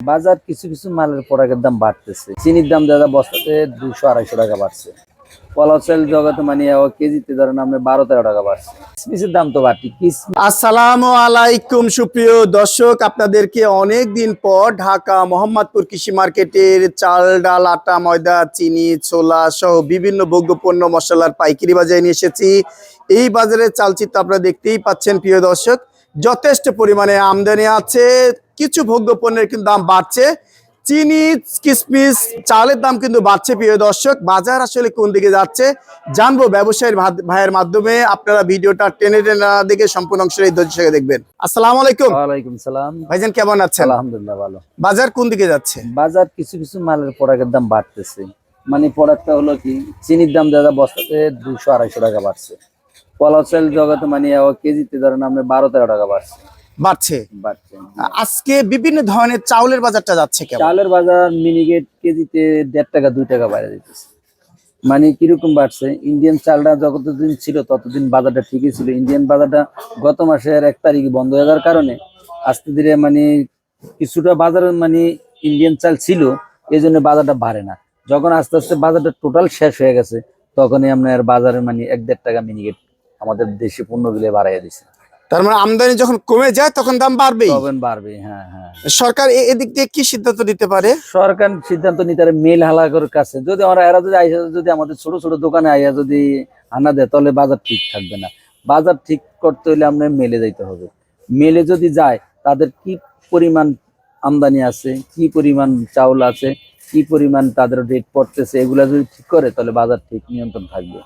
বাজার কিছু কিছু মালের প্রোডাক্টের দাম বাড়তেছে। চিনির দাম দাদা বস্তাতে 200-250 টাকা বাড়ছে। কলা চাল জগতে মানে কেজিতে ধরেন আপনার 12-13 টাকা বাড়ছে। কিসমিসের দাম তো বাড়তি। আসসালামু আলাইকুম সুপ্রিয় দর্শক, আপনাদেরকে অনেক দিন পর ঢাকা মোহাম্মদপুর কৃষি মার্কেটের চাল, ডাল, আটা, ময়দা, চিনি, ছোলা সহ বিভিন্ন ভোগ্যপণ্য মশলার পাইকারি বাজারে নিয়ে এসেছি। এই বাজারের চালচিত্র আপনারা দেখতেই পাচ্ছেন প্রিয় দর্শক, যথেষ্ট পরিমাণে আমদানি আছে, কিছু ভোগ্যপণ্যের কিন্তু দাম বাড়ছে। চিনি, কিশমিশ, চালের দাম কিন্তু বাড়ছে। প্রিয় দর্শক, বাজার আসলে কোন দিকে যাচ্ছে জানবো ব্যবসায়ীর ভাইয়ের মাধ্যমে। আপনারা ভিডিওটা টেনে টেনে না দেখে সম্পূর্ণ অংশের এই ধৈর্য সঙ্গে দেখবেন। আসসালামু আলাইকুম। ওয়ালাইকুম সালাম। ভাইজান কেমন আছেন? আলহামদুলিল্লাহ ভালো। বাজার কোন দিকে যাচ্ছে? বাজার কিছু কিছু মালের প্রোডাক্টের দাম বাড়তেছে। মানে প্রোডাক্টটা হলো কি, চিনির দাম দাদা বস্তাতে 200-250 টাকা বাড়ছে। কলা চাল জগতে মানে কেজিতে ধরেন আপনার 12-13 টাকা বাড়ছে। বাড়ছে। আজকে বিভিন্ন ধরনের চাউলের বাজারটা যাচ্ছে কেমন? চালের বাজার মিনিকেট কেজিতে 1.5 টাকা 2 টাকা বাইরে দিতেছে। মানে কিরকম বাড়ছে, ইন্ডিয়ান চালটা যতদিন ছিল ততদিন বাজারটা ঠিকই ছিল। ইন্ডিয়ান বাজারটা গত মাসের 1 তারিখে বন্ধ হয়ে যাওয়ার কারণে আস্তে ধীরে মানে কিছুটা বাজার মানে ইন্ডিয়ান চাল ছিল, এই জন্য বাজারটা বাড়ে না। যখন আস্তে আস্তে বাজারটা টোটাল শেষ হয়ে গেছে তখনই আপনার বাজারে মানে 1-1.5 টাকা মিনিকেট আমাদের দেশি পণ্যগুলো বাড়াইয়া দিছে। তার মানে আমদানি যখন কমে যায় তখন দাম বাড়বেই। তখন বাড়বে, হ্যাঁ হ্যাঁ। সরকার এদিক দিয়ে কি সিদ্ধান্ত নিতে পারে? সরকার সিদ্ধান্ত নিতে পারে মেল হালাকের কাছে। যদি আমরা এরা যদি আইসা যদি আমাদের ছোট ছোট দোকানে আইয়া যদি আনা দেয় তাহলে বাজার ঠিক থাকবে না। বাজার ঠিক করতে হলে আপনার মেলে যাইতে হবে। মেলে যদি যায় তাদের কি পরিমাণ আমদানি আছে, কি পরিমাণ চাউল আছে, কি পরিমাণ তাদের রেট পড়তেছে, এগুলা যদি ঠিক করে তাহলে বাজার ঠিক নিয়ন্ত্রণ থাকবে।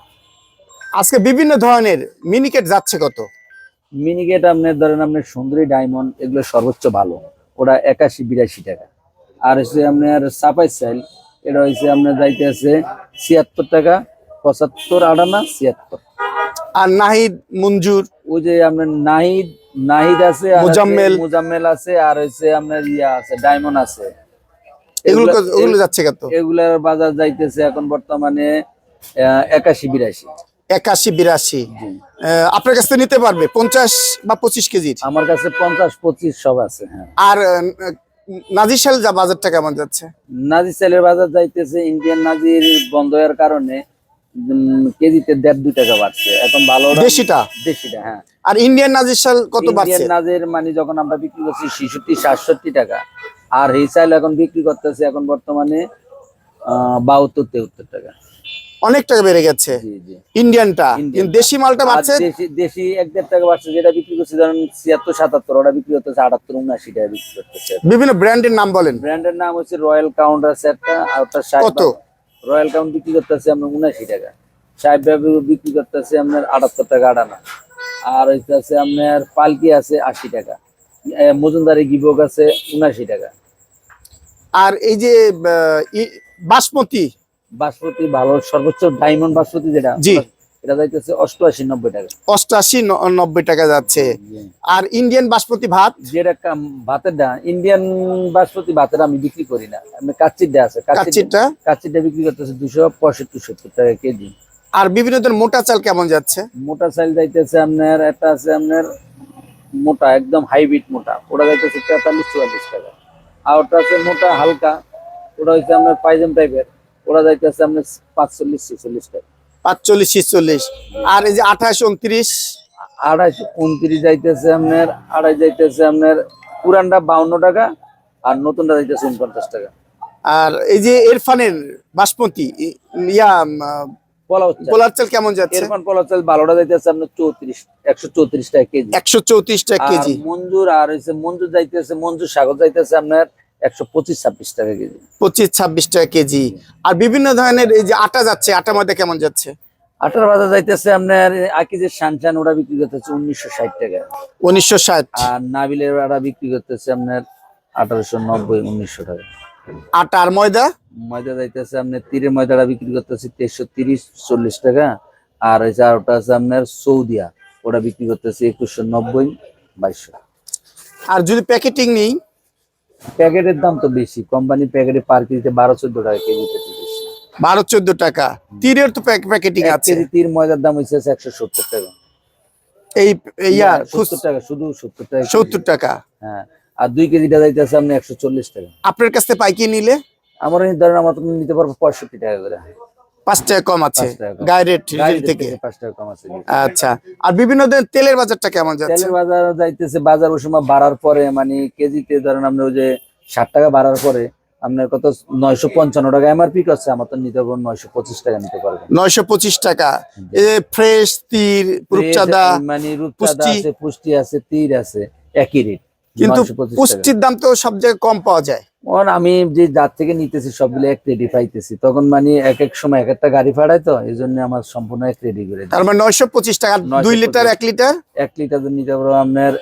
আজকে বিভিন্ন ধরনের মিনিকেট যাচ্ছে কত? মিনিকেট আপনার ধরেন আপনার সুন্দরী, ডায়মন্ড এগুলো সর্বোচ্চ ভালো, ওটা 81-82 টাকা। আর হচ্ছে আপনার সাপাই চাইল, এটা হচ্ছে আপনার যাইতে আছে 76 টাকা, 75-78-76। আর নাহিদ, মঞ্জুর, ওই যে আপনার নাহিদ আছে, মুজাম্মেল আছে, আর হচ্ছে আপনার ইয়া আছে, ডায়মন্ড আছে। এগুলো যাচ্ছে কত? এগুলার বাজার যাইতেছে এখন বর্তমানে 81-82। 81-82। আপনার কাছে নিতে পারবে 50 বা 25 কেজি? আমার কাছে 50-25 সব আছে। হ্যাঁ। আর নাজির শাল যা বাজারটা কেমন যাচ্ছে? নাজির চালের বাজার যাইতেছে, ইন্ডিয়ান নাজির বন্ধ হওয়ার কারণে কেজিতে 1.5-2 টাকা বাড়ছে। এখন ভালো দেশিটা, হ্যাঁ। আর ইন্ডিয়ান নাজির শাল কত বাড়ছে? ইন্ডিয়ান নাজির মানে যখন আমরা বিক্রি করছি 66-67 টাকা, আর এই চাল এখন বিক্রি করতেছে এখন বর্তমানে 72-73 টাকা। অনেক টাকা বেড়ে গেছে ইন্ডিয়ানটা, কিন্তু দেশি মালটা বাড়ছে। দেশি 1-1.5 টাকা বাড়ছে। যেটা বিক্রি করছে ধরেন 76-77, ওটা বিক্রি করতেছে 78-79 টাকা বিক্রি করতেছে। বিভিন্ন ব্র্যান্ডের নাম বলেন। ব্র্যান্ডের নাম হচ্ছে রয়্যাল কাউন্ট আছে একটা, আর ওটা কত? রয়্যাল কাউন্ট বিক্রি করতেছে আমরা 79 টাকা। সাহেব বিক্রি করতেছে আপনার 78 টাকা 58। আর হইতেছে আপনার পালকি আছে 80 টাকা, মজুমদারি গিবক আছে 79 টাকা। আর এই যে বাসমতি ভালো সর্বোচ্চ ডায়মন্ড বাসমতি যেটা, জি, এটা যাইতেছে 88-90 টাকা। 88-90 টাকা যাচ্ছে। আর ইন্ডিয়ান বাসমতি ভাত, যেটা ভাতের দা, ইন্ডিয়ান বাসমতি ভাতের আমি বিক্রি করি না। আমি কাচ্চিটা আছে, কাচ্চিটা বিক্রি করতেছে 265-70 টাকা কেজি। আর বিভিন্ন ধরনের মোটা চাল কেমন যাচ্ছে? মোটা চাল যাইতেছে আপনার একটা আছে আপনার মোটা একদম হাইব্রিড মোটা, ওটা যাইতেছে 43-44 টাকা। আর ওটা আছে মোটা হালকা, ওটা হচ্ছে আপনার পাইজাম টাইপের, ওটা যাইতেছে আপনার 45-46 টাকা। 45-46। আর এই যে 28-29 যাইতেছে আপনার, যাইতেছে আপনার পুরানটা 52 টাকা, আর নতুনটা যাইতেছে 49 টাকা। আর এই যে ইরফানের বাসমতি পোলার চাল কেমন যাচ্ছে? ইরফান পোলার চাল ভালোটা যাইতেছে আপনার 134 টাকা কেজি। 134 টাকা কেজি। মঞ্জুর আর হচ্ছে মঞ্জুর যাইতেছে, মঞ্জুর সাগর যাইতেছে আপনার 125-26 টাকা কেজি। 25-26 টাকা কেজি। আর বিভিন্ন ধরনের এই যে আটা যাচ্ছে, আটা ময়দা কেমন যাচ্ছে? আটার বাজার যাইতেছে আপনার আকিজের শানচান, ওরা বিক্রি করতেছে 1960 টাকা। 1960। আর নাবিলের ওরা বিক্রি করতেছে আপনার 1890-1900 টাকা। আটা আর ময়দা যাইতেছে আপনার তীরের ময়দাটা বিক্রি করতেছে 2330-40 টাকা। আর হচ্ছে আর ওটা আছে আপনার সৌদিয়া, ওটা বিক্রি করতেছে 2190-2200। আর যদি প্যাকেটিং নেই, প্যাকেটের দাম তো বেশি। কোম্পানি প্যাকেটে পার কেজিতে 12-14 টাকা কেজি পেতে বেশি। 12-14 টাকা। তীরের তো প্যাকেটিং আছে। কেজি তীর ময়দার দাম হচ্ছে 170 টাকা। এই 70 টাকা, শুধু 70 টাকা। 70 টাকা। হ্যাঁ। আর 2 কেজিটা যাইতেছে আপনি 140 টাকা। আপনার কাছ থেকে পাইকারি নিলে আমার ধরেন আমার তুমি নিতে পারবো 65 টাকা করে। 5 টাকা কম আছে 5 টাকা কম। গায়ে রেট গাড়ি থেকে। 5 টাকা কম আছে। আচ্ছা, আর বিভিন্ন ধরনের তেলের বাজারটা কেমন যাচ্ছে? তেলের বাজার যাইতেছে, বাজার ওই সময় বাড়ার পরে মানে কেজিতে ধরেন আপনি ওই যে 60 টাকা বাড়ার পরে আপনার কত 955 টাকা এমআরপি করছে, আমার তো নিতে পারবো 925 টাকা নিতে পারবেন। 925 টাকা। ফ্রেশ তীর রূপচাঁদা মানে রূপচাঁদা আছে, পুষ্টি আছে, তীর আছে, একই রেট কিন্তু 925 টাকা। পুষ্টির দাম তো সব জায়গায় কম পাওয়া যায়। আমি যে জাত থেকে নিতেছি সবগুলো এক রেডি পাইতেছি, তখন মানে এক এক সময় এক একটা গাড়ি ভাড়ায়, তো এই জন্য আমার সম্পূর্ণ এক রেডি করে তার মানে 925 টাকা। 2 লিটার 1 লিটার 1 লিটার নিতে পারবো আপনার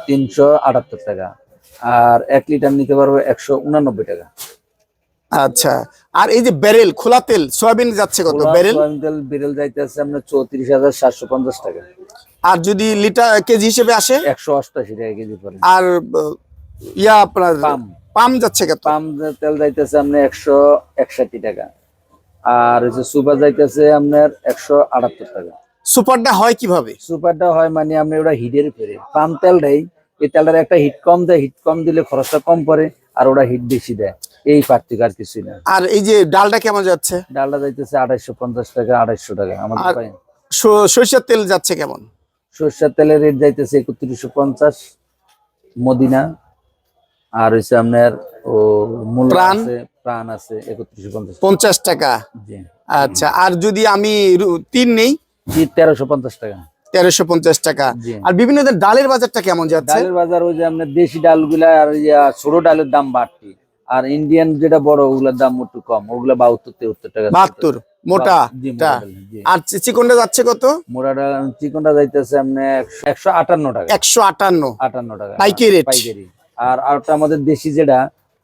378 টাকা, আর 1 লিটার নিতে পারবো 189 টাকা। আচ্ছা, আর এই যে ব্যারেল খোলা তেল সয়াবিন যাচ্ছে কত ব্যারেল? বেরেল যাইতেছে আপনার 34,750 টাকা। আর যদি লিটার কেজি হিসেবে আসে 188 টাকা কেজি পড়ে। আর আপনার পাম যাচ্ছে কত? পাম তেল যাইতেছে আপনার 161 টাকা, আর হচ্ছে সুপার যাইতেছে আপনার 178 টাকা। সুপারটা হয় কিভাবে? সুপারটা হয় মানে আপনি ওটা হিটের উপরে, পাম তেলটাই এই তেলটার একটা হিট কম দেয়, হিট কম দিলে খরচটা কম পড়ে, আর ওটা হিট বেশি দেয়, এই পার্থক্য আর কিছুই না। আর এই যে ডালটা কেমন যাচ্ছে? ডালটা যাইতেছে 250 টাকা, 250 টাকা আমাদের পাই। সরিষার তেল যাচ্ছে কেমন? সরষের তেলের রেট যাইতেছে 3150 মদিনা, আর হচ্ছে আপনার ও মূল আছে প্রাণ আছে 3150 টাকা। জি। আচ্ছা, আর যদি আমি তিন নেই 1350 টাকা। 1350 টাকা। জি। আর বিভিন্ন ডালের বাজারটা কেমন যাচ্ছে? ডালের বাজার ওই যে আপনার দেশি ডালগুলা আর ছোট ডালের দাম বাড়তি, আর ইন্ডিয়ান যেটা বড় ওগুলার দাম একটু কম, ওগুলা 72-73 টাকা। 72 মোটা। জি, মোটা ডাল, জি। আর চিকনটা যাচ্ছে কত? মোটা ডাল চিকনটা যাইতেছে আপনার 158 টাকা। 158 টাকা পাইকারি রেট। পাইকারি। আর আরেকটা আমাদের দেশি যেটা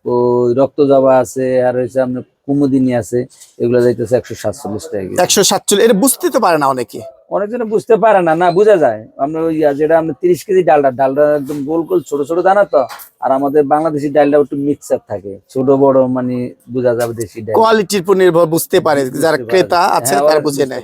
ওই রক্তজবা আছে, আর হচ্ছে আপনার কুমুদিনী আছে, এগুলো যাইতেছে 147 টাকা। 147 এটা বুঝতে তো পারে না অনেকে। অনেকজনে বুঝতে পারে না, না বোঝা যায়। আমরা ওই যেটা আমরা 30 কেজি ডালটা একদম গোল গোল ছোট ছোট দানা তো, আর আমাদের বাংলাদেশি ডালটা একটু মিক্সআপ থাকে, ছোট বড় মানে বোঝা যাবে দেশি ডাল। কোয়ালিটির উপর নির্ভর বুঝতে পারে, যারা ক্রেতা আছে তারা বুঝে নেয়,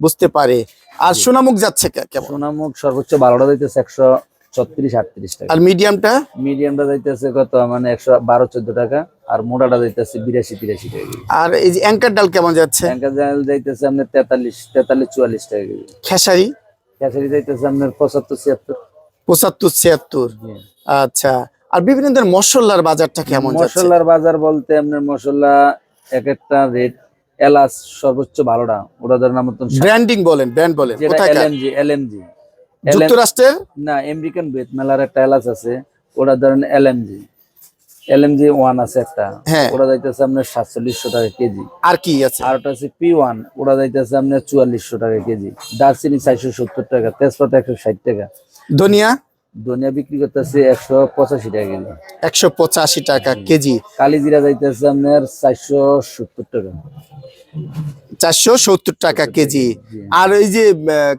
বুঝতে পারে। আর সোনামুখ যাচ্ছে কেমন? সোনামুখ সর্বোচ্চ ভালোটা যাইতেছে 136-38 টাকা। আর মিডিয়ামটা? মিডিয়ামটা যাইতেছে কত মানে 112-14 টাকা, আর মোটাটা যাইতেছে 82-83 টাকা। আর এই যে অ্যাঙ্কার ডাল কেমন যাচ্ছে? অ্যাঙ্কার ডাল যাইতেছে আপনার 43-44 টাকা কেজি। খেসারি? খেসারি যাইতেছে আপনার 75-76। 75-76। আচ্ছা, আর বিভিন্ন ধরনের মশলার বাজারটা কেমন যাচ্ছে? মশলার বাজার বলতে আপনার মশলা এক একটা রেট। এলাচ সর্বোচ্চ ভালোটা, ওটা ধরেন আমার ব্র্যান্ডিং বলেন, ব্র্যান্ড বলেন। কোথায়? এলএমজি যুক্তরাষ্ট্রের না, আমেরিকান বেত মেলার একটা এলাচ আছে, ওটা ধরেন এলএমজি 1 আছে একটা, ওটা যাইতেছে আপনার 4700 টাকা কেজি। আর কি আছে? আর ওটা আছে P1, ওটা যাইতেছে আপনার 4400 টাকা কেজি। দারচিনি 470 টাকা, তেজপাতা 160 টাকা। ধনিয়া বিক্রি করতেছে 185 টাকা কেজি। 185 টাকা কেজি। কালিজিরা যাইতেছে আপনার 470 টাকা। 470 টাকা কেজি। আর এই যে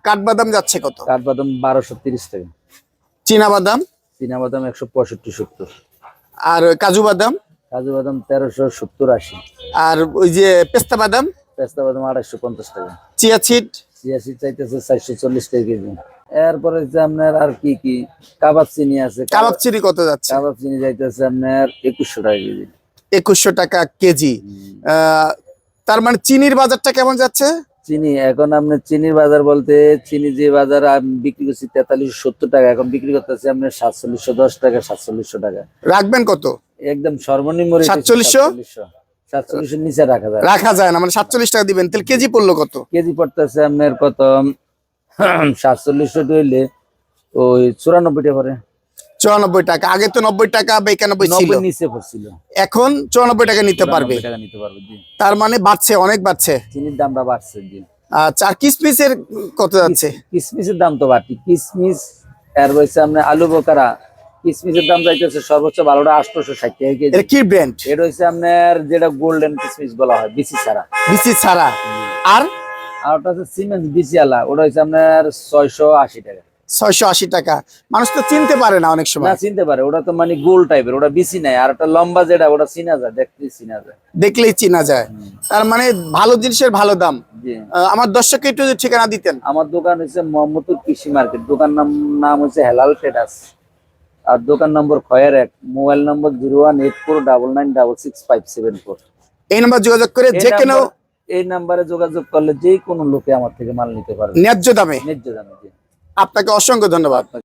কাঠবাদাম যাচ্ছে কত? কাঠবাদাম 1230 টাকা। চীনা বাদাম? 165-70। আর কাজু বাদাম? 1370-80। আর ওই যে পেস্তা বাদাম? 250 টাকা। Chia seed? চাইতেছে 440 টাকা কেজি। এরপরে আপনার আর কি কি কাবাব চিনি আছে। কাবাব চিনি কত যাচ্ছে? কাবাব চিনি যাইতেছে আপনার 2100 টাকা কেজি। 2100 টাকা কেজি। তার মানে চিনির বাজারটা কেমন যাচ্ছে? চিনি এখন আপনার চিনির বাজার বলতে চিনি যে বাজার বিক্রি করছি 4370 টাকা, এখন বিক্রি করতেছে আপনার 4710 টাকা, 4700 টাকা। রাখবেন কত? একদম সর্বনিম্ন 4700 নিচে রাখা যায় না, মানে 47 টাকা দিবেন। তাহলে কেজি পড়লো কত? কেজি পড়তেছে আপনার কত 4700 হইলে ওই 94 টাকা পড়ে। 94 টাকা। আগে তো 90 টাকা বা 91 ছিল, নিচে পড়ছিল, এখন 94 টাকা নিতে পারবে। জি। তার মানে বাড়ছে, অনেক বাড়ছে, চিনির দামটা বাড়ছে। জি। আচ্ছা, আর কিসমিসের কত যাচ্ছে? কিসমিসের দাম তো বাড়তি। কিসমিস আর হইছে আপনার আলু বোকারা, কিসমিসের দাম যাইতেছে সর্বোচ্চ ভালোটা 860 টাকা কেজি। এটা কি ব্র্যান্ড? এটা হইছে আপনার যেটা গোল্ডেন কিসমিস বলা হয়, বিসি ছাড়া। বিসি ছাড়া। আর ওটা হচ্ছে সিমেন্স বিসি আলা, ওটা হইছে আপনার 680 টাকা। 680 টাকা। মানুষ তো চিনতে পারে না অনেক সময়। না, চিনতে পারে, ওটা তো মানে গোল টাইপের, ওটা বিসি নাই। আর একটা লম্বা যেটা, ওটা চিনা যায়, দেখলেই চিনা যায়। দেখলেই চিনা যায়। তার মানে ভালো জিনিসের ভালো দাম। জি। আমার দর্শককে একটু ঠিকানা দিতেন। আমার দোকান হচ্ছে মোহাম্মদপুর কৃষি মার্কেট, দোকান নাম হচ্ছে হেলাল ট্রেডার্স। আর দোকান নম্বর খয়ের 1, মোবাইল নম্বর 01849966574। এই নাম্বার যোগাযোগ করে যে কেন এই নাম্বারে যোগাযোগ করলে যে কোনো লোকে আমার থেকে মাল নিতে পারবে ন্যায্য দামে। ন্যায্য দামে। জি। আপনাকে অসংখ্য ধন্যবাদ।